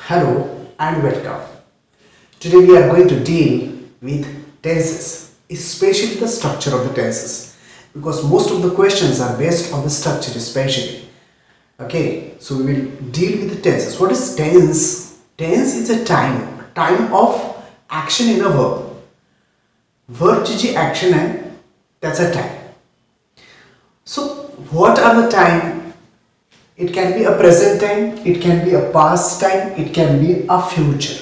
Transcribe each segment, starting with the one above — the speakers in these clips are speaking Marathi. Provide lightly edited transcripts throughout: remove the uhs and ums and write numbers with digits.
Hello and welcome. Today we are going to deal with tenses, especially the structure of the tenses, because most of the questions are based on the structure especially. Okay, so we will deal with the tenses. What is tense? Tense is a time of action in a verb. वर्बची जी ॲक्शन आहे त्याचा time. So what are the time? It can be a present time, it can be a past time, it can be a future.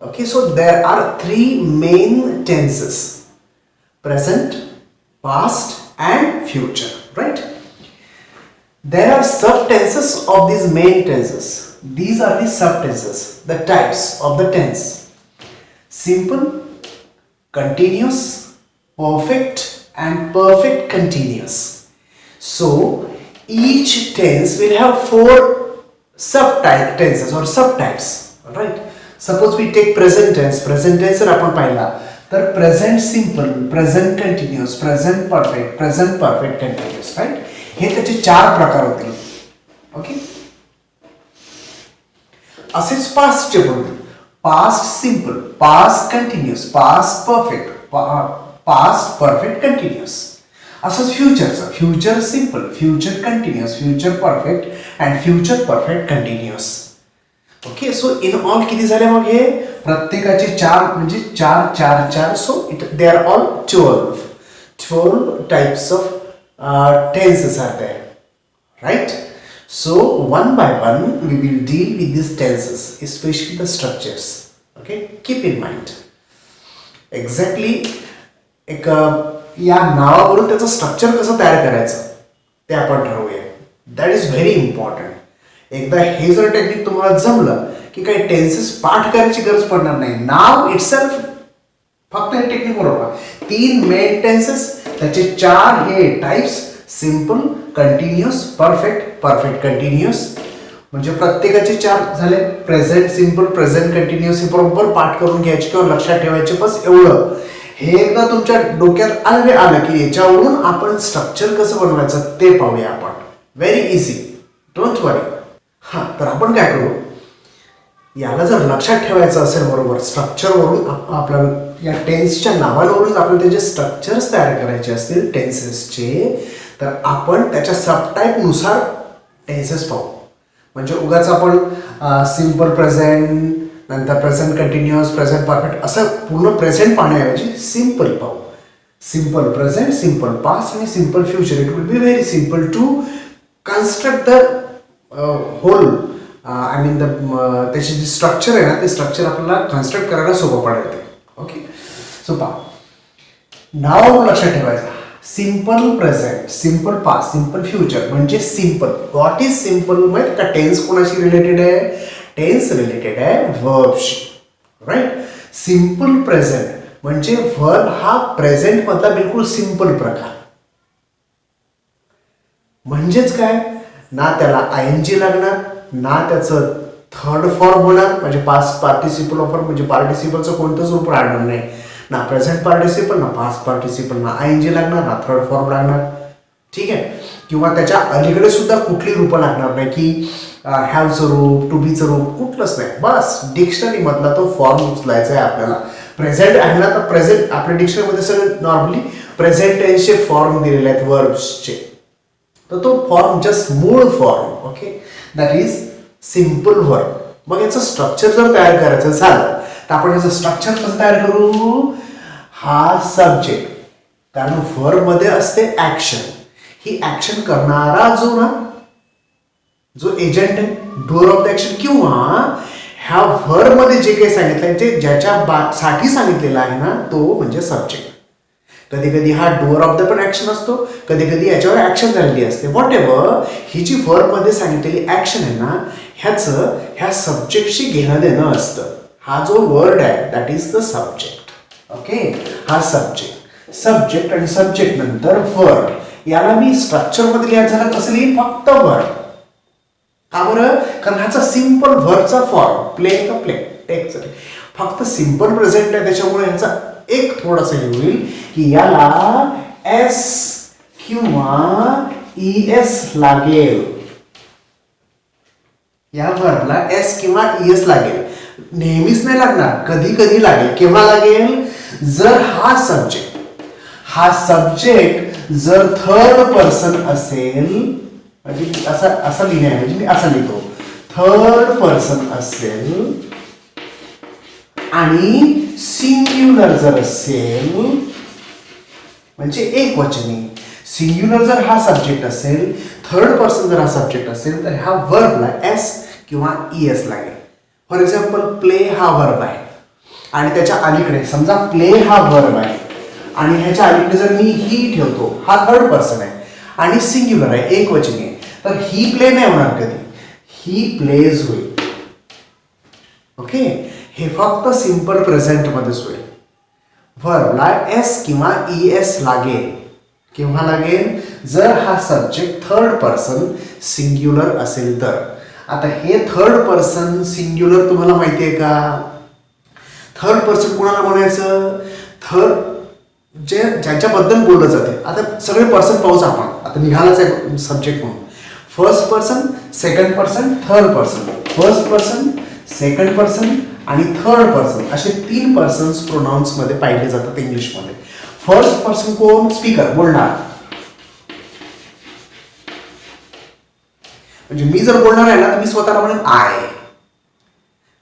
Okay, so there are three main tenses: present, past and future, right? There are subtenses of these main tenses. These are the subtenses, the types of the tense: simple, continuous, perfect and perfect continuous. So each tense will have four tenses or subtypes, right? Suppose we take present tense. Present tense जर आपण पाहिला तर present simple, present continuous, present perfect continuous, right? हे त्याचे चार प्रकार होतील. ओके, असेच पास्ट चे पण past simple, past continuous, past perfect, past perfect continuous. असंच फ्युचरचं future simple, future continuous, future perfect and future perfect continuous. Okay, so in all किती झाले मग हे प्रत्येकाचे चार म्हणजे चार चार चार. So they are all 12 types of tenses are there, right? So one by one we will deal with these tenses, especially the structures. Okay, keep in mind exactly एक या नावावरून त्याचं स्ट्रक्चर कसं तयार करायचं ते आपण ठरवूया. That is very important. एकदा हे जर टेक्निक तुम्हाला जमलं की काही टेन्सेस पाठ करायची गरज पडणार नाही. नाव इटसेल्फ फक्त हे टेक्निक बरोबर. 3 मेन टेन्सेस, त्याचे 4 हे types: simple, continuous, perfect continuous. म्हणजे प्रत्येकाचे 4 झाले. प्रेझेंट सिंपल, प्रेझेंट कंटिन्युअस हे बरोबर पाठ करून घ्यायचे किंवा लक्षात ठेवायचे. बस एवढं. हे एकदा तुमच्या डोक्यात आलं की याच्यावरून आपण स्ट्रक्चर कसं बनवायचं ते पाहूया आपण. व्हेरी इझी, डोंट वरी. हां, तर आपण काय करू, याला जर लक्षात ठेवायचं असेल बरोबर स्ट्रक्चरवरून आपल्याला या टेन्सच्या नावांवरून आपल्याला त्याचे स्ट्रक्चर्स तयार करायचे असतील टेन्सेसचे, तर आपण त्याच्या सबटाईपनुसार टेन्सेस पाहू. म्हणजे उगाच आपण सिंपल प्रेझेंट, नंतर प्रेझेंट कंटिन्युअस, प्रेझेंट परफेक्ट असं पूर्ण प्रेझेंट पाहण्याऐवजी सिंपल पाहू. सिंपल प्रेझेंट, सिंपल पास्ट आणि simple future. It will be very simple to construct the whole I mean त्याची जी स्ट्रक्चर आहे ना ते स्ट्रक्चर आपल्याला कन्स्ट्रक्ट करायला सोपं पडेल ते. ओके, सो पहा, नाव लक्षात ठेवायचं: simple present, simple past, simple future. म्हणजे सिंपल. व्हॉट इज सिंपल माहिती का? टेन्स कोणाशी रिलेटेड आहे? टेन्स रिलेटेड आहे वर्बशी, राईट? सिंपल प्रेझेंट म्हणजे वर्ब हा प्रेझेंट मधला बिलकुल सिंपल प्रकार. म्हणजेच काय, ना त्याला आयएनजी लागणार, ना त्याचं थर्ड फॉर्म होणार म्हणजे पास्ट पार्टिसिपल ऑफ म्हणजे पार्टिसिपलचं कोणतंच रूप राहणार नाही. ना प्रेझेंट पार्टिसिपल, ना पास्ट पार्टिसिपल, ना आयएनजी लागणार, ना थर्ड फॉर्म लागणार. ठीक आहे. किंवा त्याच्या अलीकडे सुद्धा कुठली रूपं लागणार नाही की हॅवचं रूप, टू बीचं रूप, कुठलंच नाही. बस डिक्शनरी मधला तो फॉर्म उचलायचा आहे आपल्याला. प्रेझेंट आहे ना, तर प्रेझेंट आपल्या डिक्शनरीमध्ये सगळे नॉर्मली प्रेझेंट टेन्सचे फॉर्म दिलेले आहेत वर्ब्सचे. तर तो फॉर्म जस्ट मूळ form. Okay, that is simple verb. मग याचं स्ट्रक्चर जर तयार करायचं झालं तर आपण याचं स्ट्रक्चर कसं तयार करू? हा सब्जेक्ट, कारण वर्ब मध्ये असते ऍक्शन. ही ऍक्शन करणारा जो एजंट आहे, डुअर ऑफ द ऍक्शन, किंवा ह्या वर्ब मध्ये जे काही सांगितलंय ते ज्याच्या साठी सांगितलेलं आहे ना तो म्हणजे सब्जेक्ट. कधी कधी हा डुअर ऑफ द पण ऍक्शन असतो, कधी कधी याच्यावर ऍक्शन झालेली असते. व्हॉट एव्हर, ही जी वर्ब मध्ये सांगितलेली ऍक्शन आहे ना ह्याचं ह्या सब्जेक्टशी घेणं देणं असतं. हा जो वर्ड आहे that is the subject. Okay, हा सब्जेक्ट आणि सब्जेक्ट नंतर वर्ब. याला मी स्ट्रक्चर मध्ये लिहायचं झालं कसं लिहिन? फक्त वर्ब. का बरं? कारण ह्याचा सिंपल वर्बचा फॉर्म प्ले टेक फक्त सिंपल प्रेझेंट आहे, त्याच्यामुळे ह्याचा एक थोडंसं हे होईल की याला एस किंवा ES लागेल. या व्हर्बला एस किंवा ईएस लागेल. नेहमीच नाही लागणार, कधी कधी लागेल. केव्हा लागेल? जर हा सब्जेक्ट जर थर्ड पर्सन असेल, म्हणजे असं लिहिण्याऐवजी मी असं लिहितो, थर्ड पर्सन असेल आणि सिंग्युलर जर असेल, म्हणजे एक वचनी. सिंग्युलर जर हा सब्जेक्ट असेल, थर्ड पर्सन जर हा सब्जेक्ट असेल, तर ह्या वर्बला एस किंवा ईएस लागेल. फॉर एक्झाम्पल, प्ले हा वर्ब आहे आणि त्याच्या अलीकडे समजा प्ले हा वर्ब आहे आणि ह्याच्या अलीकडे जर मी ही ठेवतो, हा थर्ड पर्सन आहे आणि सिंग्युलर आहे, एक वचनी आहे, तर ही प्ले नाही होणार कधी, ही प्लेज होईल. ओके, हे फक्त सिंपल प्रेझेंट मध्येच होईल. वर्बला एस किंवा ईएस लागेल. केव्हा लागेल? जर हा सब्जेक्ट थर्ड पर्सन सिंग्युलर असेल तर. आता हे थर्ड पर्सन सिंग्युलर तुम्हाला माहिती आहे का? थर्ड पर्सन कोणाला म्हणायचं? ज्याच्याबद्दल बोललं जाते. आता सगळे पर्सन पाहूच आपण, आता निघालाच आहे सब्जेक्ट म्हणून. First person, second person, third person. First person, second person आणि थर्ड पर्सन असे 3 पर्सन्स प्रोनाउन्स मध्ये पाहिले जातात इंग्लिशमध्ये. फर्स्ट पर्सन कोण? स्पीकर, बोलणार. म्हणजे मी जर बोलणार आहे ना, तर मी स्वतःला म्हणेन आय.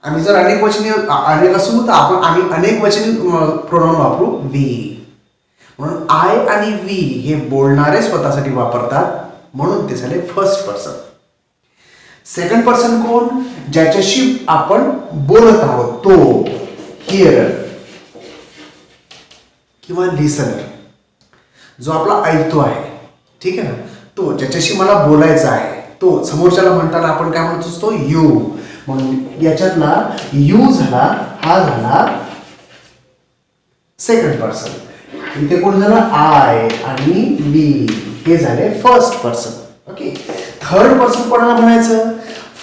आम्ही जर अनेक वचनी अनेक असू तर आम्ही अनेक वचनी प्रोनाउन वापरू वी. म्हणून आय आणि वी हे बोलणारे स्वतःसाठी वापरतात, म्हणून ते झाले फर्स्ट पर्सन. सेकंड पर्सन कोण? ज्याच्याशी आपण बोलत आहोत, तो, हिअरर किंवा लिसनर, जो आपला ऐकतो आहे. ठीक आहे ना, तो ज्याच्याशी मला बोलायचं आहे, तो. समोरच्याला म्हणताना आपण काय म्हणतो असतो? यू. म्हणून याच्यातला यू झाला, हा झाला सेकंड पर्सन. इथे कोण झालं? आय आणि वी हे झाले first person. Okay, third person कोणाला म्हणायचं?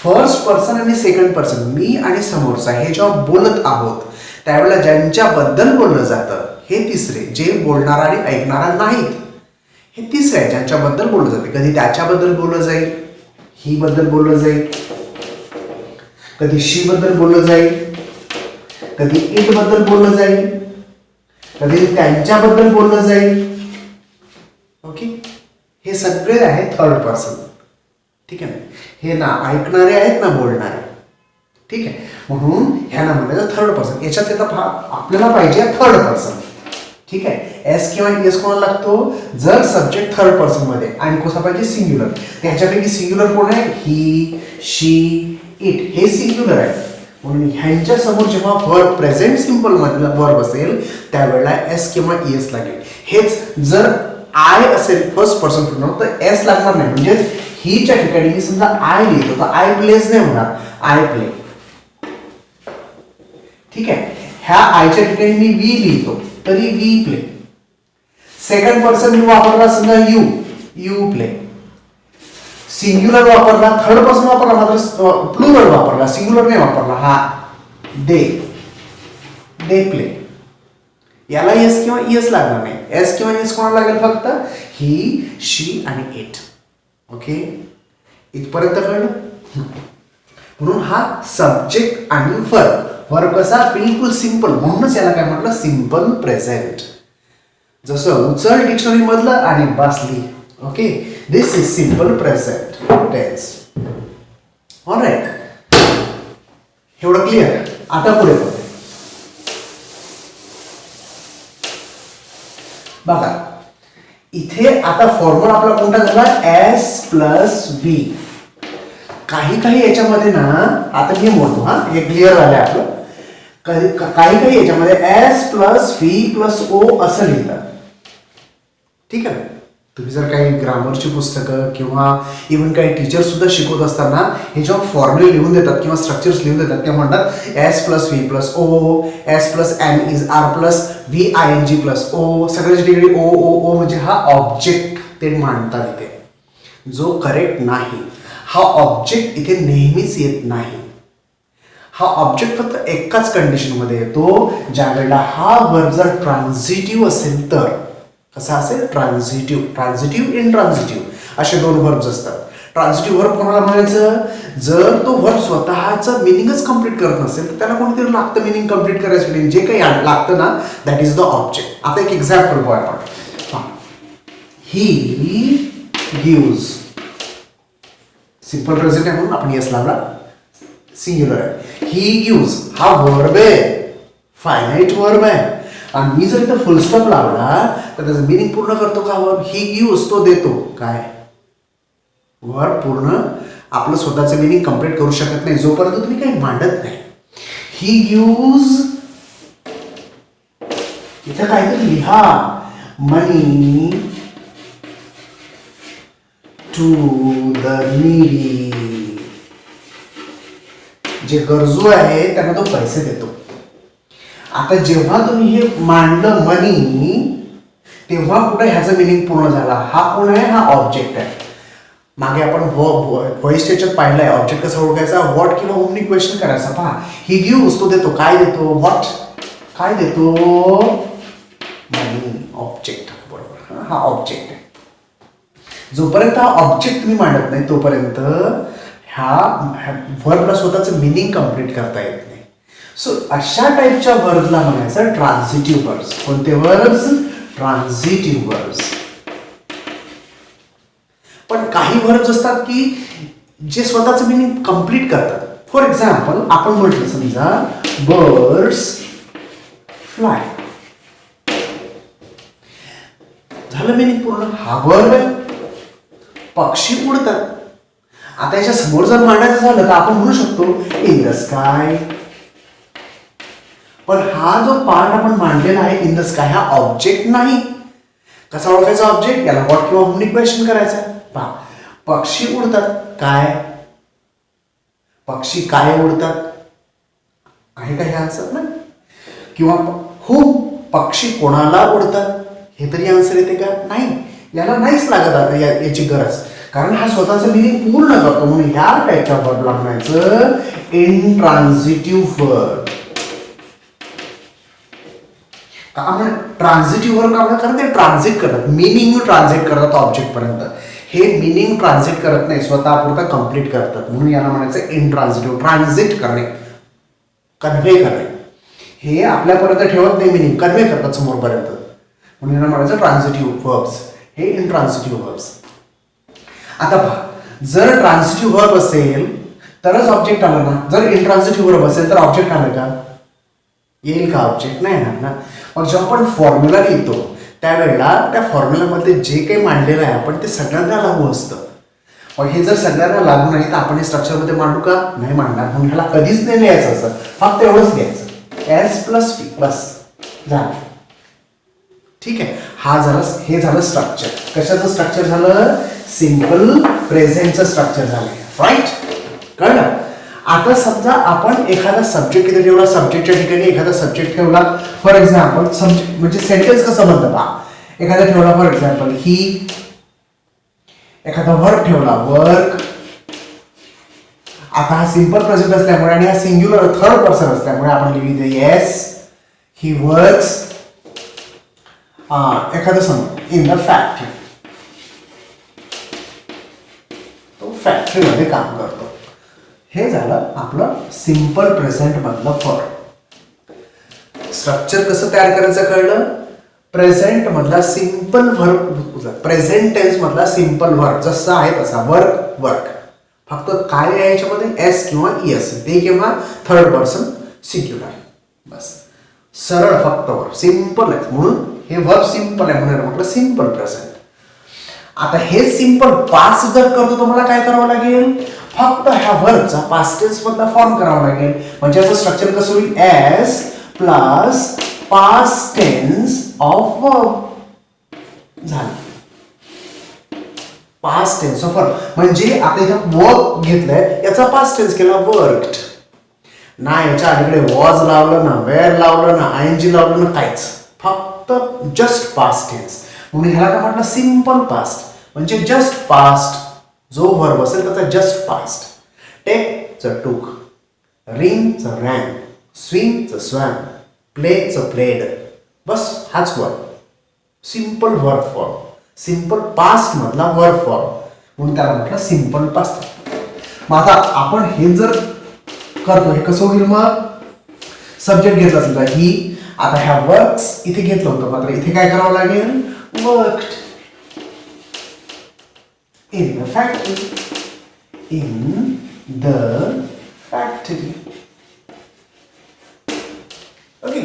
फर्स्ट पर्सन आणि सेकंड पर्सन, मी आणि समोरचा हे जेव्हा बोलत आहोत त्यावेळेला ज्यांच्याबद्दल बोललं जातं हे तिसरे, जे बोलणारा आणि ऐकणारा नाहीत, हे तिसरे आहे ज्यांच्याबद्दल बोललं जाते. कधी त्याच्याबद्दल बोललं जाईल, ही बद्दल बोललं जाईल, कधी शी बद्दल बोललं जाईल, कधी इट बद्दल बोललं जाईल, कधी त्यांच्याबद्दल बोललं जाईल. ओके, हे सगळे आहे थर्ड पर्सन. ठीक आहे ना, हे ना ऐकणारे आहेत ना बोलणारे. ठीक आहे, म्हणून ह्याला म्हणायचं थर्ड पर्सन. याच्यात येतं आपल्याला पाहिजे थर्ड पर्सन. ठीक आहे, एस किंवा एस कोणाला लागतो? जर सब्जेक्ट थर्ड पर्सन मध्ये आणि कसा पाहिजे? सिंग्युलर. त्याच्यापैकी सिंग्युलर कोण आहे? ही, शी, इट हे सिंग्युलर आहे. म्हणून ह्यांच्या समोर जेव्हा वर्ब प्रेझेंट सिंपल मधला वर्ब असेल त्यावेळेला एस किंवा ईएस लागेल. हेच जर आय असेल फर्स्ट पर्सन प्रोनाउन तर एस लागणार नाही. म्हणजे हीच्या ठिकाणी मी समजा आय लिहितो तर आय प्लेज नाही होणार, आय प्ले. ठीक आहे, ह्या आयच्या ठिकाणी मी वी लिहितो तरी वी प्ले. सेकंड पर्सन मी वापरला समजा यू, यू प्ले. सिंग्युलर वापरला, थर्ड पर्सन वापरला, मात्र प्लुरल वापरला, सिंग्युलर नाही वापरला, हा दे, दे प्ले. याला एस किंवा ईएस लागणार नाही. एस किंवा ईएस कोणाला लागेल? फक्त ही, शी आणि इट. ओके, इथपर्यंत कळलं? म्हणून हा सब्जेक्ट आणि वर्ब. वर्ब कसा? बिलकुल सिंपल, म्हणूनच याला काय म्हटलं? Simple present. जसं उचल डिक्शनरी मधलं आणि बसली. Okay, this is simple present tense. Alright, एवढं क्लिअर? आता पुढे बघा, इथे आता फॉर्म्युला आपला कोणता झाला? S plus V. काही याच्यामध्ये ना, आता मी मोडतो, हा हे क्लिअर झालंय आपलं. काही याच्यामध्ये S plus V plus O असं लिहितात. ठीक आहे, तुम्ही जर काही ग्रामरची पुस्तकं किंवा इव्हन काही टीचर सुद्धा शिकवत असताना हे जेव्हा फॉर्म्युले लिहून देतात किंवा स्ट्रक्चर्स लिहून देतात ते म्हणतात S plus V plus O, S plus am is are plus V I N G plus O. सगळ्याची डिग्री ओ ओ ओ म्हणजे हा ऑब्जेक्ट ते मांडतात इथे, जो करेक्ट नाही. हा ऑब्जेक्ट इथे नेहमीच येत नाही. हा ऑब्जेक्ट फक्त एकाच कंडिशन मध्ये येतो, ज्या वेळेला हा वर्ब जर ट्रान्झिटिव्ह असेल तर. कसा असेल? ट्रान्झिटिव्ह. ट्रान्झिटिव्ह, इनट्रान्झिटिव्ह असे दोन वर्ब्स असतात. ट्रान्झिटिव्ह वर्ब कोणाला म्हणायचं? जर तो वर्ब स्वतःचा मिनिंगच कम्प्लीट करत नसेल तर त्याला कोणतरी लागतं मिनिंग कम्प्लीट करायसाठी. जे काही लागतं ना दॅट इज द ऑब्जेक्ट. आता एक एक्झाम्पल बघूया आपण. ही गिव्स, सिंपल प्रेझेंट आहे म्हणून आपण येस लावला, सिंग्युलर आहे. ही गिव्स हा वर्ब आहे, फायनाइट वर्ब आहे. आणि मी जर इथं फुल स्टॉप लावला तर त्याचं मिनिंग पूर्ण करतो का वर्ब? ही गिव्स तो देतो. काय वर्ब पूर्ण आपलं स्वतःचं मिनिंग कम्प्लीट करू शकत नाही जोपर्यंत तुम्ही काही मांडत नाही. ही गिव्स, इथं काहीतरी लिहा, मनी टू द नीडी. जे गरजू आहे त्यांना तो पैसे देतो. आता जेव्हा तुम्ही हे मांडलं मनी, तेव्हा कुठे ह्याचं मिनिंग पूर्ण झाला. हा कोण आहे? हा ऑब्जेक्ट आहे. मागे आपण व्हॉइस टेचर पाहिलंय ऑब्जेक्ट कसं ओळखायचा, व्हॉट किंवा ओमनी क्वेश्चन करायचा. पहा, ही गिव्स तो देतो. काय देतो? व्हॉट, काय देतो? मनी. ऑब्जेक्ट, बरोबर, हा ऑब्जेक्ट आहे. जोपर्यंत हा ऑब्जेक्ट तुम्ही मांडत नाही तोपर्यंत ह्या वर्बला स्वतःचं मिनिंग कम्प्लीट करता येत नाही. सो अशा टाईपच्या वर्बला म्हणायचं ट्रान्झिटिव्ह वर्ब्स. कोणते वर्ब्स? ट्रान्झिटिव्ह वर्ब्स. पण काही वर्ब्स असतात की जे स्वतःचं मिनिंग कम्प्लीट करतात. फॉर एक्झाम्पल आपण म्हटलं समजा बर्ड्स फ्लाय, झालं मिनिंग पूर्ण. हा वर्ब आहे. पक्षी उडतात. आता याच्या समोर जर मांडायचं झालं तर आपण म्हणू शकतो इन द स्काय. पण हा जो पार्ट आपण मांडलेला आहे इन द स्काय हा ऑब्जेक्ट नाही. कसा ओळखायचा ऑब्जेक्ट? याला व्हॉट किंवा ओमनी क्वेश्चन करायचा. पहा, पक्षी उडतात. काय पक्षी काय उडतात? आहे का हे आन्सर? नाही. किंवा हो, पक्षी कोणाला उडतात? हे तरी आन्सर येते का? नाही. याला नाहीच लागत याची गरज, कारण हा स्वतःचं मिनिंग पूर्ण करतो. म्हणून ह्या टाईपच्या वर्बला म्हणायचं इंट्रान्झिटिव्ह वर्ब. का आपण ट्रान्झिटिव्ह वर्ब का? कारण ते ट्रान्झिट करतात, मिनिंग ट्रान्झिट करतात ऑब्जेक्ट पर्यंत. हे मिनिंग ट्रान्झिट करत नाही, स्वतःपुरता कम्प्लीट करतात. म्हणून याला म्हणायचं इंट्रान्झिटिव्ह. ट्रान्झिट करणे, कन्व्हे करणे. हे आपल्यापर्यंत ठेवत नाही, मिनिंग कन्व्हे करतात समोरपर्यंत. म्हणून याला म्हणायचं ट्रान्झिटिव्ह वर्ब्स. हे इंट्रान्झिटिव्ह वर्ब्स. आता पहा, जर ट्रान्झिटिव्ह वर्ब असेल तरच ऑब्जेक्ट आलं ना. जर इंट्रान्झिटिव्ह वर्ब असेल तर ऑब्जेक्ट आलं का? येईल का? ऑब्जेक्ट नाही येणार ना. मग जेव्हा आपण फॉर्म्युला लिहितो त्यावेळेला त्या फॉर्म्युलामध्ये जे काही मांडलेलं आहे आपण ते सगळ्यांना लागू असतं. मग हे जर सगळ्यांना लागू नाही तर आपण हे स्ट्रक्चरमध्ये मांडू का? नाही मांडणार. म्हणून ह्याला कधीच नाही लिहायचं असं, फक्त एवढंच लिहायचं एस प्लस पी, बस झालं. ठीक आहे. हा झालं, हे झालं स्ट्रक्चर. कशाचं स्ट्रक्चर झालं? सिंपल प्रेझेंटचं स्ट्रक्चर झालं. राईट, कळलं? आता समजा आपण एखादा सब्जेक्ट इथे ठेवला, सब्जेक्टच्या ठिकाणी एखादा सब्जेक्ट ठेवला. फॉर एक्झाम्पल सब्जेक्ट म्हणजे सेंटेन्स कसं बनतं पहा. एखादा ठेवला फॉर एक्झाम्पल ही, एखादा वर्क ठेवला वर्क. आता हा सिंपल प्रेझेंट असल्यामुळे आणि हा सिंग्युलर थर्ड पर्सन असल्यामुळे आपण लिहितो येस ही वर्क्स. एखादं समज इन द फॅक्टरी, तो फॅक्टरीमध्ये काम करतो. हे झालं आपलं सिंपल प्रेझेंट मधलं फॉर्म. स्ट्रक्चर कसं तयार करायचं कळलं? प्रेझेंट मधला सिंपल वर्ब, प्रेझेंट टेन्स मधला सिंपल वर्ब जसा आहे तसा वर्क वर्क. फक्त काय आहे याच्यामध्ये? एस किंवा एस, ते किंवा थर्ड पर्सन सिंग्युलर. बस सरळ फक्त वर्ब सिंपल आहे म्हणून हे वर्ब सिंपल आहे म्हणून म्हटलं सिंपल प्रेझेंट. आता हे सिंपल पास्ट जर करतो तुम्हाला काय करावं लागेल? फक्त ह्या वर्बचा पास्ट टेन्स मधला फॉर्म करावा लागेल. म्हणजे याचं स्ट्रक्चर कसं होईल? S plus past tense of verb झालं. पास्ट टेन्स ऑफ वर्ब म्हणजे आता इथं वर्क घेतलंय, याचा पास्ट टेन्स केला वर्क्ड. ना याच्या अलीकडे वॉज लावलं, ना वेअर लावलं, ना आयएनजी लावलं, ना काहीच. फक्त जस्ट पास्ट टेन्स. म्हणून ह्याला काय म्हटलं? Simple past. म्हणजे जस्ट पास्ट जो वर्ब असेल त्याचा जस्ट पास्ट. टेक च टूक, रिंग च रॅन, स्विम च स्वॅम, प्ले च प्लेड. बस हाच verb. Simple verb form, simple past मधला वर्ब फॉर्म. म्हणून त्याला म्हटलं सिंपल पास्ट. मग आता आपण हे जर करतो हे कसं होईल मग सब्जेक्ट घेतला समजा ही, आता ह्या वर्क्स इथे घेतलं होतं मात्र इथे काय करावं लागेल worked in the factory, in the factory. Okay.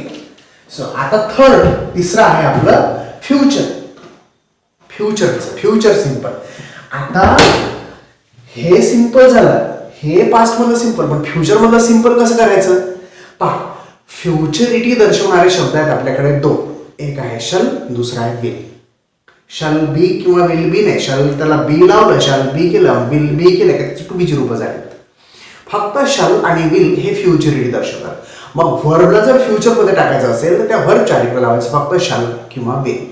So आता थर्ड तिसरं आहे आपलं फ्युचर. Future simple. आता हे सिंपल झालं, हे पास्ट मधलं सिंपल, पण फ्युचर मधलं सिंपल कसं करायचं पहा. फ्युचरिटी दर्शवणारे शब्द आहेत आपल्याकडे दोन, एक आहे शल, दुसरा आहे विल. शल बी किंवा विल बी नाही, शल त्याला बी लावलं, शल बी केलं, विल बी केलं का त्याची टू बीची रूपं झालीत. फक्त शल आणि विल हे फ्युचरिटी दर्शवतात. मग व्हर्बला जर फ्युचर मध्ये टाकायचं असेल तर त्या व्हर्बच्या आधी लावायचं फक्त शल किंवा विल.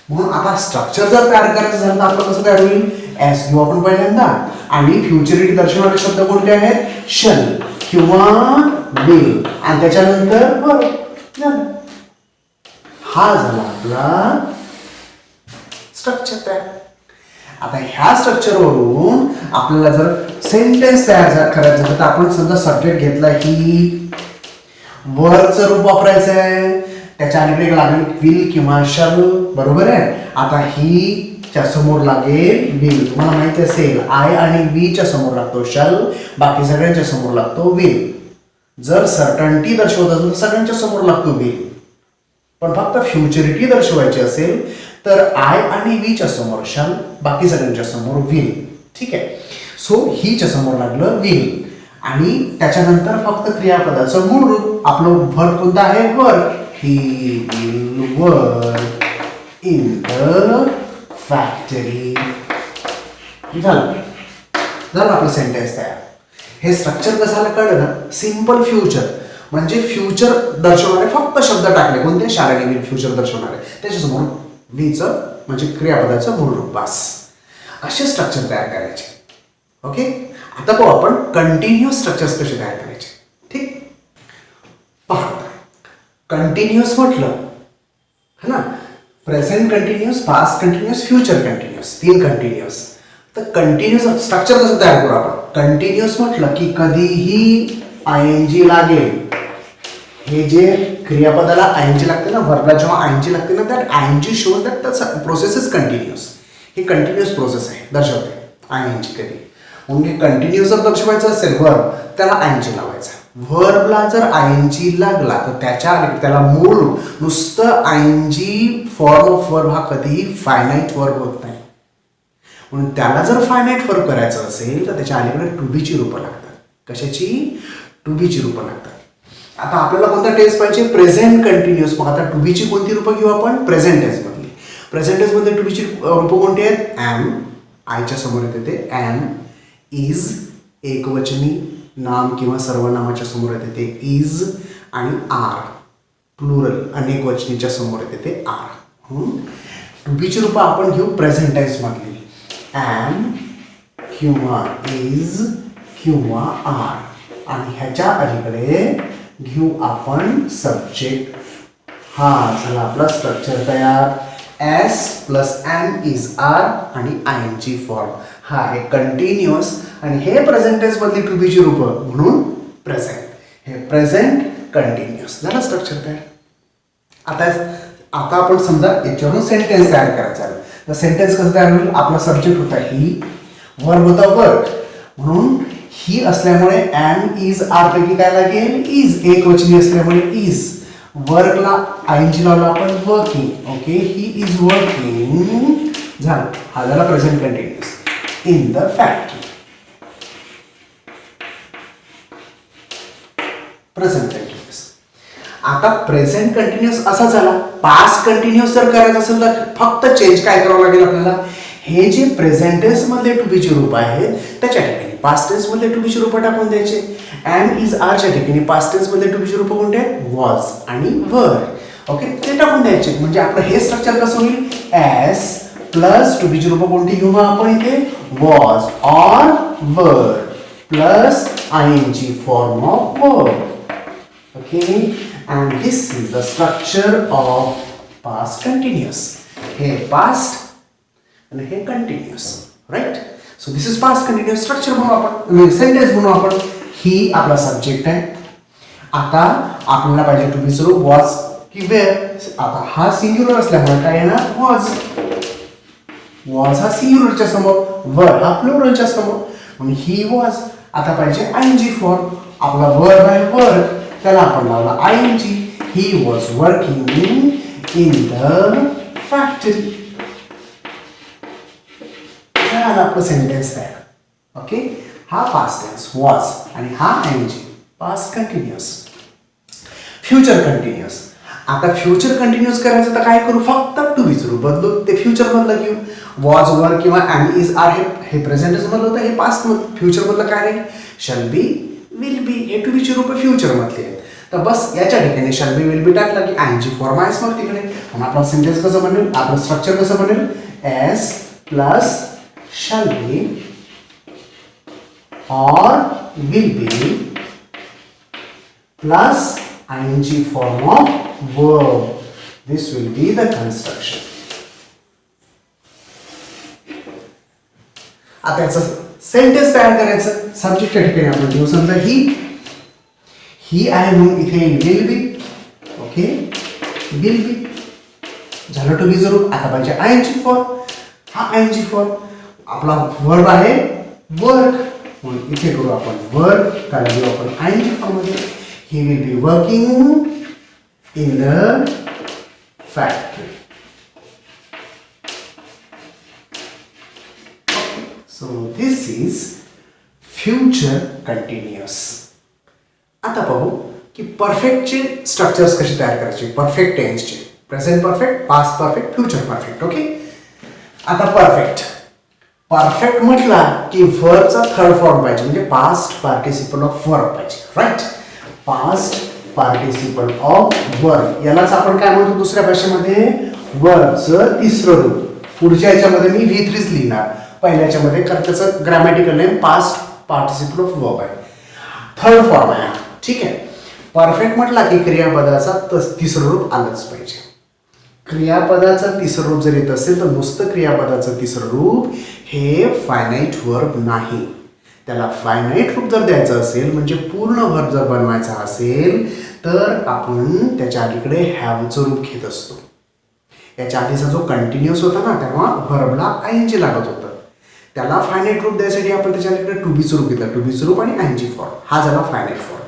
म्हणून आता स्ट्रक्चर जर तयार करायचं झालं तर आपलं कसं तयार होईल, एस घेऊ आपण पहिल्यांदा आणि फ्युचरिटी दर्शवणारे शब्द कोणते आहेत, शल किंवा विल आणि त्याच्यानंतर वर्ब झालं. हा झाला आपला स्ट्रक्चर तयार. आता ह्या स्ट्रक्चरवरून आपल्याला जर सेंटेन्स तयार करायचं तर आपण समजा सब्जेक्ट घेतला की वर्बचं रूप वापरायचं आहे, त्याच्या अलीकडे लागेल विल किंवा शल, बरोबर आहे. आता ही च्या समोर लागेल विल, तुम्हाला माहिती असेल आय आणि वी च्या समोर लागतो शल, बाकी सगळ्यांच्या समोर लागतो विल. जर सर्टन्टी दर्शवत असेल तर सगळ्यांच्या समोर लागतो विल, पण फक्त फ्युचरिटी दर्शवायची असेल तर आय आणि वी च्या समोर शल, बाकी सगळ्यांच्या समोर विल. ठीक आहे. सो ही च्या समोर लागलं विल आणि त्याच्यानंतर फक्त क्रियापदाचं मूळ रूप आपलं वर्ब कोणतं आहे work. He will work in the factory. झालं आपलं सेंटेन्स तयार. हे स्ट्रक्चर कसं झालं कळलं ना. सिंपल फ्युचर म्हणजे फ्युचर दर्शवणारे फक्त शब्द टाकले कोणते शाल आणि विल फ्युचर दर्शवणारे, त्याच्यासमोर वीचं म्हणजे क्रियापदाचं मूळ रूप बस. असे स्ट्रक्चर तयार करायचे. ओके. आता पाहू आपण कंटिन्युअस स्ट्रक्चर्स कसे तयार करायचे. ठीक. पहा कंटिन्युअस म्हटलं है ना, present continuous, past continuous, future continuous, तीन कंटिन्युअस. तर कंटिन्युअस स्ट्रक्चर कसं तयार करू आपण. कंटिन्युअस म्हटलं की कधीही आयएनजी लागेल. हे जे क्रियापदाला आयएनजी लागते ना, वर्बला जेव्हा आयएनजी लागते ना, that आयएनजी shows that the process is continuous. He continuous process आहे दर्शवते आयएनजी कधी. म्हणजे कंटिन्युअस जर दर्शवायचं असेल वर्ब त्याला आयएनजी लावायचा. व्हर्बला जर आयएनजी लागला तर त्याला मूळ नुसतं आयएनजी फॉर्म ऑफ वर्ब हा कधीही फायनाईट वर्ब होत नाही. म्हणून त्याला जर फायनाईट वर्ब करायचं असेल तर त्याच्या अलीकडे टू बीची रूपं लागतात. कशाची, टू बीची रूपं लागतात. आता आपल्याला कोणता टेन्स पाहिजे, प्रेझेंट कंटिन्युअस. मग आता टू बीची कोणती रूपं घेऊ आपण, प्रेझेंट टेन्स मधली. प्रेझेंट टेन्स मध्ये टू बीची रूपं कोणती आहेत, एम आयच्या समोर येते ते एम, इज एकवचनी नाम किंवा सर्वनामाच्या समोर येते ते इज आणि आर प्लुरल अनेक वचनीच्या समोर येते ते आर. टू बीची रूपं आपण घेऊ प्रेझेंट टेन्स मधली एम किंवा इज किंवा आर आणि ह्याच्या अलीकडे घेऊ आपण सब्जेक्ट. हा झाला आपला स्ट्रक्चर तयार. S plus am is are आणि आय एन जी फॉर्म. हा आहे कंटिन्युअस आणि हे प्रेझेंट टेन्स मधली टू बीची रूपं म्हणून प्रेझेंट. हे प्रेझेंट कंटिन्युअस झालं स्ट्रक्चर तयार. आता आपण समजा याच्यावरून सेंटेन्स तयार करायचं आहे. तर सेंटेन्स कसं तयार होईल, आपला सब्जेक्ट होता ही, वर्ब होता वर्क, म्हणून ही असल्यामुळे एम इज आर पैकी काय लागेल इज, एक वचनी असल्यामुळे इज. वर्कला आयएनजी लावला आपण working. Okay. He is working झालं. हा झाला present continuous in the factory. Present continuous. आता प्रेझेंट कंटिन्युअस असा झाला. पास्ट कंटिन्युअस जर करायचं असेल तर फक्त चेंज काय करावं लागेल आपल्याला, हे जे प्रेझेंट टेन्स मधले टू बीची रूप आहेत त्याच्या ठिकाणी पास्ट टेन्स मधले टू बीची रूपं टाकून द्यायचे. एम इज आरच्या ठिकाणी पास्ट टेन्स मधले टू बीची रूपं कोणते आहेत, वॉज आणि वर. ओके. ते टाकून द्यायचे. म्हणजे आपलं हे स्ट्रक्चर कसं होईल, एस प्लस टू बीची रूपं कोणती घेऊ आपण इथे, वॉज ऑर वर plus I N G form of verb. Okay. and this is the structure of past continuous. हे past आणि हे continuous, right? So this is past continuous structure म्हणून आपण सेंटेन्स म्हणून आपण ही आपला सब्जेक्ट आहे. आता आपल्याला पाहिजे टू बी सुरू वॉज की वेअर. आता हा सिंग्युलर असल्यामुळे काय येणार वॉज. वॉज हा सिंग्युलरच्या समोर, वर हा प्लुरलच्या समोर, म्हणून ही वॉज. आता पाहिजे आयएनजी फॉर्म. आपला वर्ब आहे वर्क, त्याला आपण लावला आयएनजी. He was working in the factory. झालं आपलं सेंटेन्स तयार. ओके, हा पास्ट टेन्स वॉज आणि हा आयएनजी पास्ट कंटिन्युअस. Future continuous. आता फ्युचर कंटिन्युअस करायचं तर काय करू, फक्त टू बी सुरू बदलू, ते फ्युचर मधलं घेऊ. वॉज वर किंवा एम इज आर हे प्रेझेंट मधलं होतं, हे पास्ट मधलं. फ्युचर मधलं काय राहील, शॅल बी विल बी. हे टू बीची रूप फ्युचर मधली आहेत. तर बस याच्या ठिकाणी शॅल बी विल बी टाकलं की आयएनजी फॉर्म आहेस मग तिकडे. आणि आपला सेंटेन्स कसं बनेल, आपलं स्ट्रक्चर कसं बनेल, S plus shall be or will be plus ing form of verb. This will be the construction. आता याचं सेंटेन्स तयार करायचं. सब्जेक्टच्या ठिकाणी आपण घेऊ समजा ही आहे म्हणून इथे will be. Okay, will be झालं टू बी जरूर. आता पाहिजे आयएनजी फॉर्म. हा आयएनजी फॉर्म आपला वर्ब आहे वर्क, म्हणून इथे करू आपण वर्क, त्याला घेऊ आपण आयएनजी फॉर्म मध्ये. He will be working in the factory. So this is future continuous. आता पाहू की परफेक्टचे स्ट्रक्चर्स कसे तयार करायचे. परफेक्ट टेन्सचे present perfect, past perfect, future perfect. Okay, आता परफेक्ट. परफेक्ट म्हटला की वर्बचा थर्ड फॉर्म पाहिजे, म्हणजे पास्ट पार्टिसिपल ऑफ वर्ब पाहिजे. Right, past participle of verb. यालाच आपण काय म्हणतो दुसऱ्या भाषेमध्ये, वर्बचं तिसरं रूप. पुढच्या याच्यामध्ये मी V3 लिहिणार, पहिल्या याच्यामध्ये कारण त्याचं grammatical name past participle of verb आहे. थर्ड फॉर्म आहे. ठीक आहे, परफेक्ट म्हटला की क्रियापदाचा तिसरं रूप आलंच पाहिजे. क्रियापदाचं तिसरं रूप जर येत असेल तर नुसतं क्रियापदाचं तिसरं रूप हे फायनाईट वर्ब नाही. त्याला फायनाईट रूप जर द्यायचं असेल, म्हणजे पूर्ण वर्ब जर बनवायचा असेल, तर आपण त्याच्या अलीकडे हॅवचं रूप घेत असतो. याच्या आधीचा जो कंटिन्युअस होता ना, तेव्हा वर्बला आयएनजी लागत होतं. त्याला फायनाईट रूप द्यायसाठी आपण त्याच्या अलीकडे टू बीचं रूप घेतलं. टू बीचं रूप आणि आयएनजी फॉर्म, हा झाला फायनाईट फॉर्म.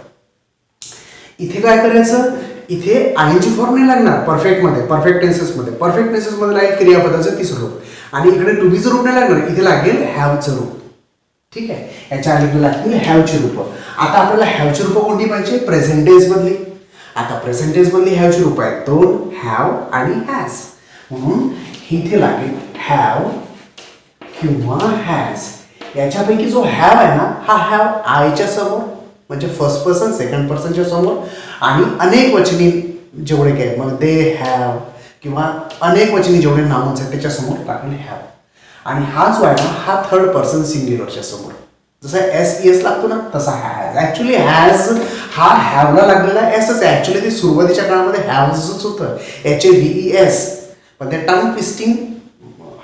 इथे काय करायचं, इथे आयएनजी फॉर्म नाही लागणार परफेक्टमध्ये, परफेक्ट टेन्सेसमध्ये. परफेक्ट टेन्सेसमध्ये लागेल क्रियापदाचं तिसरं रूप, आणि इकडे टू बीचं रूप नाही लागणार, इथे लागेल हॅवचं रूप. ठीक आहे, याच्या अलीकडे लागतील हॅवची रूप. आता आपल्याला हॅवची रूप कोणती पाहिजे, प्रेझेंट टेन्स मधली. आता प्रेझेंट टेन्स मधली हॅवची रूप आहेत दोन, हॅव आणि हॅज. म्हणून इथे लागेल हॅव किंवा हॅज. याच्यापैकी जो हॅव आहे ना, हा हॅव आयच्या समोर, म्हणजे फर्स्ट पर्सन सेकंड पर्सनच्या समोर, आणि अनेक वचनी जेवढे काय मग दे हॅव किंवा अनेक वचनी जेवढे नाउन्स आहेत त्याच्या समोर लागेल हॅव. आणि हा जो आहे ना, हा थर्ड पर्सन सिंग्युलरच्या समोर. जसं एस लागतो ना, तसा हॅज. ऍक्च्युली हॅज हा हॅवला लागलेला एसच आहे. ऍक्च्युली ते सुरुवातीच्या काळामध्ये हॅवच होतं, HAVES, पण ते टंग ट्विस्टिंग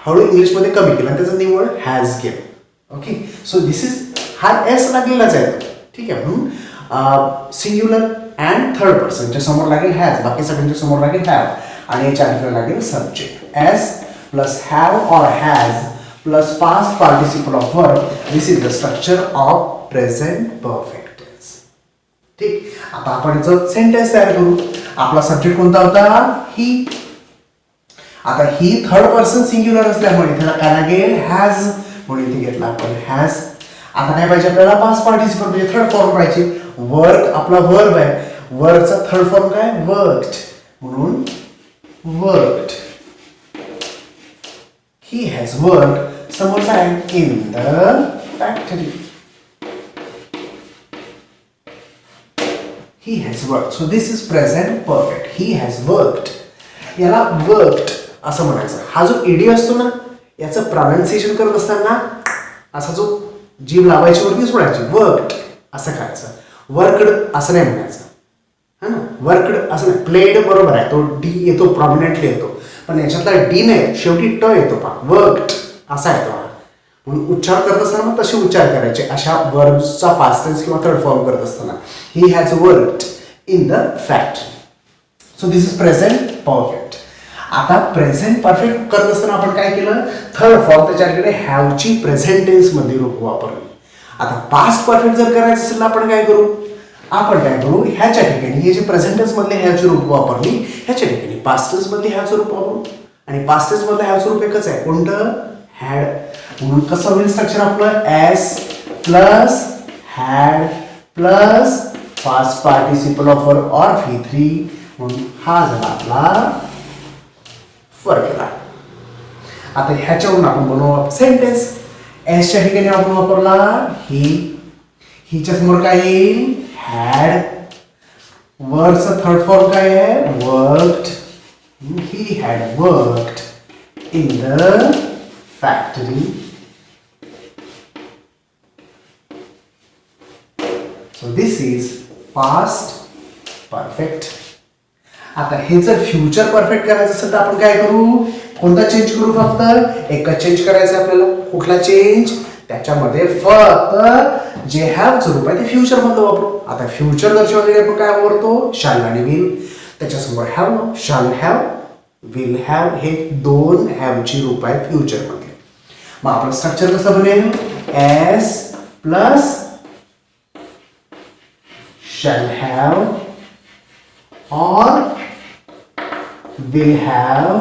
हळू इंग्लिशमध्ये कमी केलं आणि त्याचं निवड हॅज केलं. ओके, सो दिस इज, हा एस लागलेलाच आहे. ठीक आहे, म्हणून सिंग्युलर अँड थर्ड पर्सनच्या समोर लागेल हॅज, बाकी सगळ्यांच्या समोर लागेल हॅव, आणि याच्या आधी लागेल subject. S plus have or has plus past participle of verb. This is the structure of present perfect tense. ठीक, आता आपण याचं सेंटेन्स तयार करू. आपला सब्जेक्ट कोणता होता, ही. आता ही थर्ड पर्सन सिंग्युलर असल्यामुळे त्याला काय लागेल, हॅज, म्हणून इथे घेतला आपण हॅज. आता काय पाहिजे आपल्याला, पास्ट पार्टिसिपल म्हणजे थर्ड फॉर्म पाहिजे. वर्क आपला वर्ब आहे, वर्कचा थर्ड फॉर्म काय, वर्क्ड, म्हणून वर्क्ड. ही हॅज वर्क्ड, समोरचा आहे in the factory. He has worked. So this is present perfect. He has worked, याला वर्क्ड असं म्हणायचं. हा जो ईडी असतो ना, याचं प्रोनाउन्सिएशन करत असताना असा जो जीभ लावायची वरती सोडायची, वर्क्ड असं करायचं. वर्कड असं नाही म्हणायचं, है ना. वर्कड असं नाही. प्लेड बरोबर आहे, तो डी येतो, प्रॉमिनंटली येतो, पण याच्यातला डी नाही, शेवटी ट येतो. पहा, वर्कड असा येतो. म्हणून उच्चार करत असताना मग तसे उच्चार करायचे अशा वर्ब्सचा पास्ट टेन्स किंवा थर्ड फॉर्म करत असताना. He has worked in the factory. So this is present perfect. आता प्रेझेंट परफेक्ट करत असताना आपण काय केलं, थर्ड फॉर्म त्याच्याकडे हॅवची प्रेझेंट टेन्स मध्ये रूप वापरली. आता पास्ट परफेक्ट जर करायचं असेल तर आपण काय करू, आपण काय करू, ह्याच्या ठिकाणी हे जे प्रेझेंट टेन्स मधले हॅवचे रूप वापरली, ह्याच्या ठिकाणी पास्ट टेन्स मधले हॅवचं रूप वापरू. आणि पास्ट टेन्स मधलं हॅवचं रूप एकच आहे, कोणतं, हॅड. म्हणून कसं होईल स्ट्रक्चर आपलं, S plus had plus past participle of or V3. म्हणून हा झाला आपला फॉर्म्युला. आता ह्याच्यावरून आपण बनवू सेंटेन्स. एसच्या ठिकाणी आपण वापरला हिच्या समोर काय येईल, हॅड. वर्डचा थर्ड फॉर्म काय आहे, worked. He had worked in the factory. So this is past perfect. आता हे जर फ्युचर परफेक्ट करायचं असेल तर आपण काय करू, कोणता चेंज करू, फक्त एकच चेंज करायचं आपल्याला. कुठला चेंज, त्याच्यामध्ये फक्त जे हॅवचं रूप आहे ते फ्युचर मधलं वापरू. आता फ्युचर दर्शवलेले आपण काय वापरतो, शाल आणि विल. त्याच्यासमोर have, shall have, will have, हे दोन हॅवची रूप आहेत फ्युचर मधले. मग आपलं स्ट्रक्चर कसं बनेल, S plus shall have or will have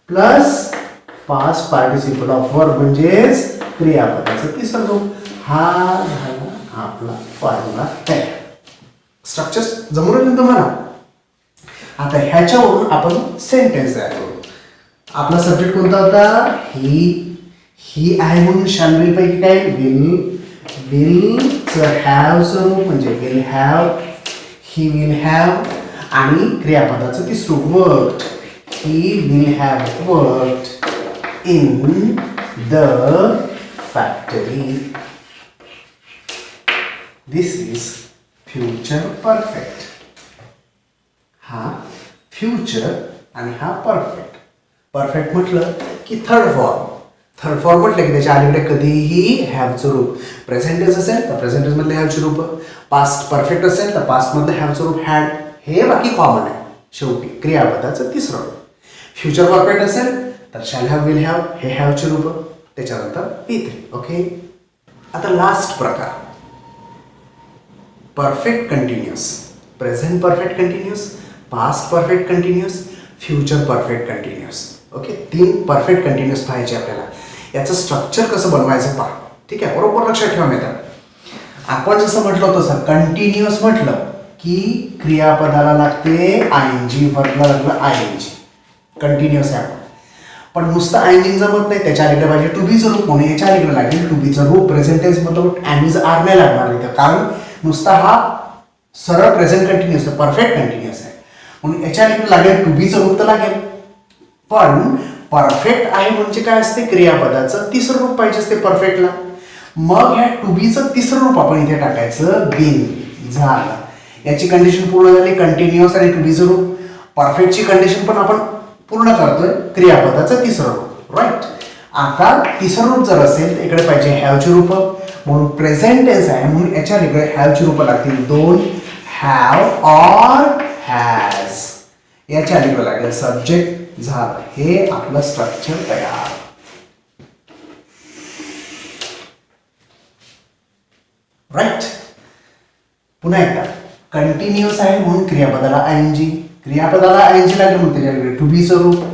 plus past participle of verb म्हणजेच क्रियापदाचं तिसरं रूप. हा झाला आपला फॉर्म्युला तयार. स्ट्रक्चर जमून तुम्हाला. आता ह्याच्यावरून आपण सेंटेन्स तयार करू. आपला सब्जेक्ट कोणता होता, ही आहे म्हणून शाल विल पैकी काय, विल हॅवचं रूप म्हणजे will have, he will have. आणि क्रियापदाचं तिसरं रूप worked, he will have worked in the factory. This is future perfect. हा फ्युचर आणि हा परफेक्ट. परफेक्ट म्हटलं की थर्ड फॉर्म. थर्ड फॉर्म म्हटलं की त्याच्या अलीकडे कधीही हॅवचं रूप. प्रेझेंट टेन्स असेल तर प्रेझेंट टेन्स मधले हॅवचे रूप. पास्ट परफेक्ट असेल तर पास्ट मधलं हॅवचं रूप हॅड. हे बाकी कॉमन आहे. शेवटी क्रियापदाचं तिसरं रूप. फ्युचर परफेक्ट असेल तर शॅल हॅव, विल हॅव, हे हॅवचे रूप. त्याच्यानंतर V3. ओके. आता लास्ट प्रकार, perfect continuous. Present perfect continuous, past perfect continuous, future perfect continuous. Okay, 3 perfect continuous पाहायचे आपल्याला. याचं स्ट्रक्चर कसं बनवायचं पहा. ठीक आहे, बरोबर लक्षात ठेवा मित्र. आपण जसं म्हटलं होतं सर, कंटिन्युअस म्हटलं की क्रियापदाला लागते ING, वर्बला लागलं ING. कंटिन्युअस आहे आपण. पण नुसतं ING जमत नाही, त्याच्या अलीकडे पाहिजे टू बीचं रूप. म्हणून याच्या अलीकडे लागेल टू बीचं रूप. प्रेझेंट टेन्स मधलं ॲज आर नाही लागणार इथं, कारण नुसता हा सरळ प्रेझेंट कंटिन्युअस आहे, परफेक्ट कंटिन्युअस आहे. म्हणून याच्या अलीकडे लागेल टू बीचं रूप तर लागेल. पण परफेक्ट आहे म्हणजे काय असते, क्रियापदाचं तिसरं रूप पाहिजे असते परफेक्टला. मग ह्या टू बीचं तिसरं रूप आपण इथे टाकायचं, बीन. झालं, याची कंडिशन पूर्ण झाली. कंटिन्युअस आणि टू बीचं रूप. परफेक्टची कंडिशन पण आपण पूर्ण करतोय, क्रियापदाचं तिसरं रूप. राईट. आता तिसरं रूप जर असेल तर इकडे पाहिजे हॅवची रूप. म्हणून प्रेझेंट टेन्स आहे म्हणून याच्या इकडे हॅवची रूप लागतील 2, हॅव ऑर हॅज. याच्या अलीकडे लागेल सब्जेक्ट. झालं, हे आपलं स्ट्रक्चर तयार. राईट. पुन्हा एकदा, कंटिन्युअस आहे म्हणून क्रियापदाला ING, क्रियापदाला ING लागेल म्हणून त्याच्याकडे टू बीचं रूप.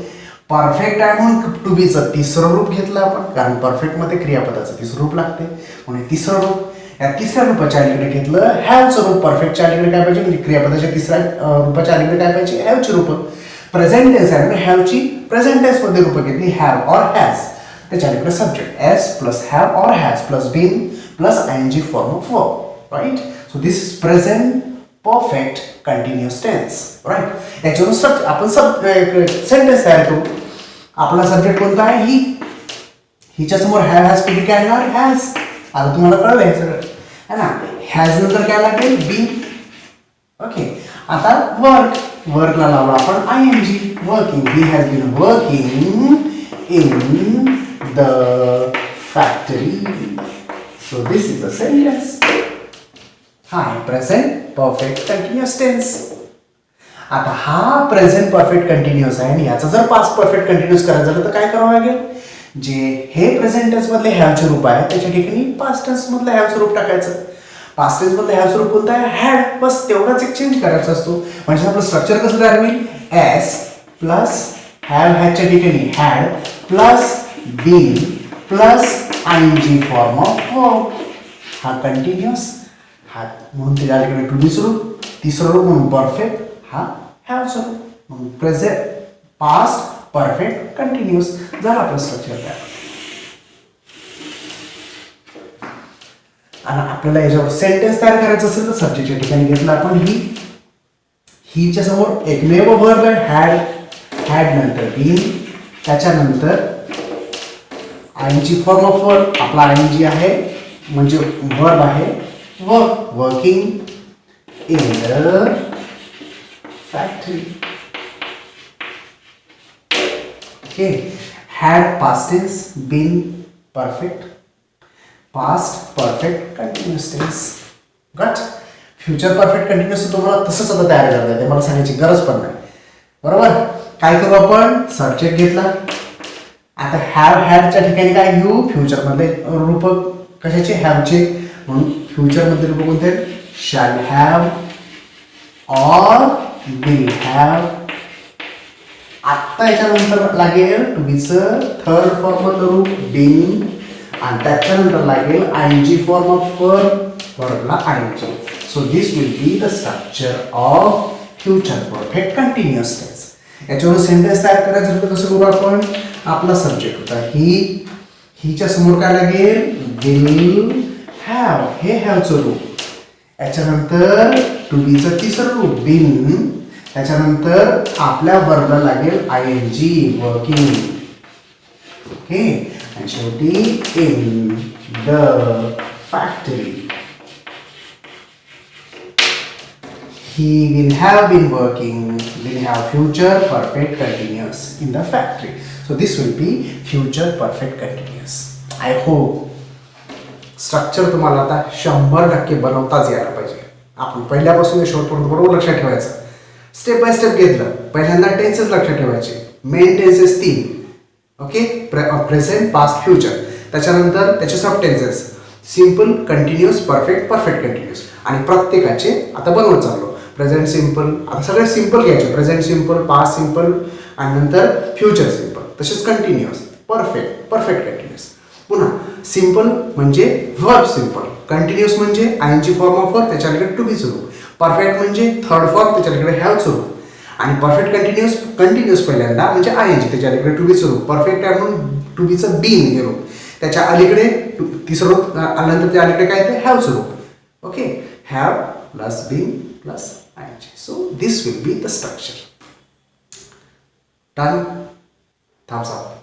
परफेक्ट आहे म्हणून टू बीचं तिसरं रूप घेतलं आपण, कारण परफेक्ट मध्ये क्रियापदाचं तिसरं रूप लागते म्हणून तिसरं रूप. या तिसऱ्या रूपाच्या अलीकडे घेतलं हॅवचं रूप. परफेक्टच्या अलीकडे काय पाहिजे, म्हणजे क्रियापदाच्या तिसऱ्या रूपाच्या अलीकडे काय पाहिजे, हॅवची रूप. प्रेझेंट टेन्स आहे म्हणून हॅवची प्रेझेंट टेन्स मध्ये रूप घेतली, हॅव ऑर हॅज. त्याच्या अलीकडे subject S plus have or has plus been plus ING form of verb. Right. So this is present perfect continuous tense. Right. याच्यावरून स्ट्रक्चर आपण सेंटेन्स तयार करू. आपला सब्जेक्ट कोणता आहे, ही. हिच्या समोर हॅव हॅज किती काय येणार, हॅज. आता तुम्हाला कळलं हे सगळं है ना. हॅज नंतर काय लागेल, बी. ओके. आता वर्क. वर्कला लावला आपण ING, working. He has been working in the factory. So this is the sentence. हा प्रेझेंट परफेक्ट कंटिन्युअस टेन्स. आता हा प्रेझेंट परफेक्ट कंटिन्युअस आहे आणि याचा जर पास्ट परफेक्ट कंटिन्युअस करायचं झालं तर काय करावं लागेल? जे हे प्रेझेंट टेन्स मधले हॅवचे रूप आहे त्याच्या ठिकाणी पास्ट टेन्स मधलं हॅवचं रूप टाकायचं. पास्ट टेन्स मधलं हॅवचं रूप कोणतं आहे? हॅड. बस तेवढाच एक चेंज करायचा असतो. म्हणजे आपलं स्ट्रक्चर कसं तयार होईल? एस प्लस हॅव हॅडच्या ठिकाणी had plus been plus I N G form of verb. हा कंटिन्युअस, हा म्हणून त्याच्या अलीकडे टू बीचं रूप, तिसरं रूप म्हणून परफेक्ट, हा हॅवचं रूप म्हणून प्रेझेंट पास्ट परफेक्ट कंटिन्युअस. झालं आपलं स्ट्रक्चर तयार. आणि आपल्याला याच्यावर सेंटेन्स तयार करायचं असेल तर सब्जेक्टच्या ठिकाणी घेतलं आपण हीच्या समोर एकमेव वर्ब आहे हॅड. हॅड नंतर बीन, त्याच्यानंतर आयएनजी फॉर्म ऑफ वर्ब. आपला आयएनजी आहे म्हणजे वर्ब आहे work, working in the factory. Okay. Had past tense, been perfect past perfect continuous tense. गट. फ्युचर परफेक्ट कंटिन्युअस तुम्हाला तसंच आता तयार करता येते, मला सांगायची गरज पण नाही. बरोबर. काय करू आपण? सब्जेक्ट घेतला. आता हॅव हॅडच्या ठिकाणी काय घेऊ? फ्युचर मधले रूप कशाचे? हॅवचे. म्हणून फ्युचर मधले रूप कोणते? Shall have or will have. आता याच्यानंतर लागेल टू बीचं थर्ड फॉर्म मधलं रूप बीन आणि त्याच्यानंतर लागेल आयएनजी फॉर्म ऑफ वर्ब, वर्बला I N G. So this will be the structure of future perfect continuous tense. याच्यावर सेंटेन्स तयार करायचं झालं तर कसं करू आपण? आपला सब्जेक्ट होता हीच्या समोर काय लागेल? Will have. हे हॅवचं रूप. याच्यानंतर टू बीचं तिसरं रूप बीन. त्याच्यानंतर आपल्या वर्बला लागेल आयएनजी वर्किंग. ओके. आणि शेवटी in the factory. He will have been working, will have future perfect continuous in the factory. So this will be future perfect continuous. I hope structure तुम्हाला आता 100% बनवताच यायला पाहिजे. आपण पहिल्यापासून शेवटपर्यंत बरोबर लक्षात ठेवायचं. स्टेप बाय स्टेप घेतलं. पहिल्यांदा टेन्सेस लक्षात ठेवायचे. Main tenses 3. Okay. Present past future. त्याच्यानंतर त्याचे sub tenses simple continuous perfect perfect continuous. आणि प्रत्येकाचे आता बनवत चाललो. प्रेझेंट सिम्पल, आता सगळे सिम्पल घ्यायचे. प्रेझेंट सिम्पल, पास्ट सिम्पल आणि नंतर फ्युचर सिम्पल. तसेच कंटिन्युअस परफेक्ट परफेक्ट कंटिन्युअस. पुन्हा सिम्पल म्हणजे व्हर्ब सिम्पल, कंटिन्युअस म्हणजे आयएनजी फॉर्म ऑफ वर्ब त्याच्याकडे टू बीचं रूप, परफेक्ट म्हणजे थर्ड फॉर्म त्याच्याकडे हॅवचं रूप आणि परफेक्ट कंटिन्युअस कंटिन्युअस पहिल्यांदा म्हणजे आयएनजी त्याच्याकडे टू बीचं रूप, परफेक्ट आहे म्हणून टू बीचं बीन हे रूप, त्याच्या अलीकडे तिसरं रूप आल्यानंतर त्या अलीकडे काय ते हॅवचं रूप. Okay. Have plus been plus ing. So this will be the structure. Done. Thumbs up.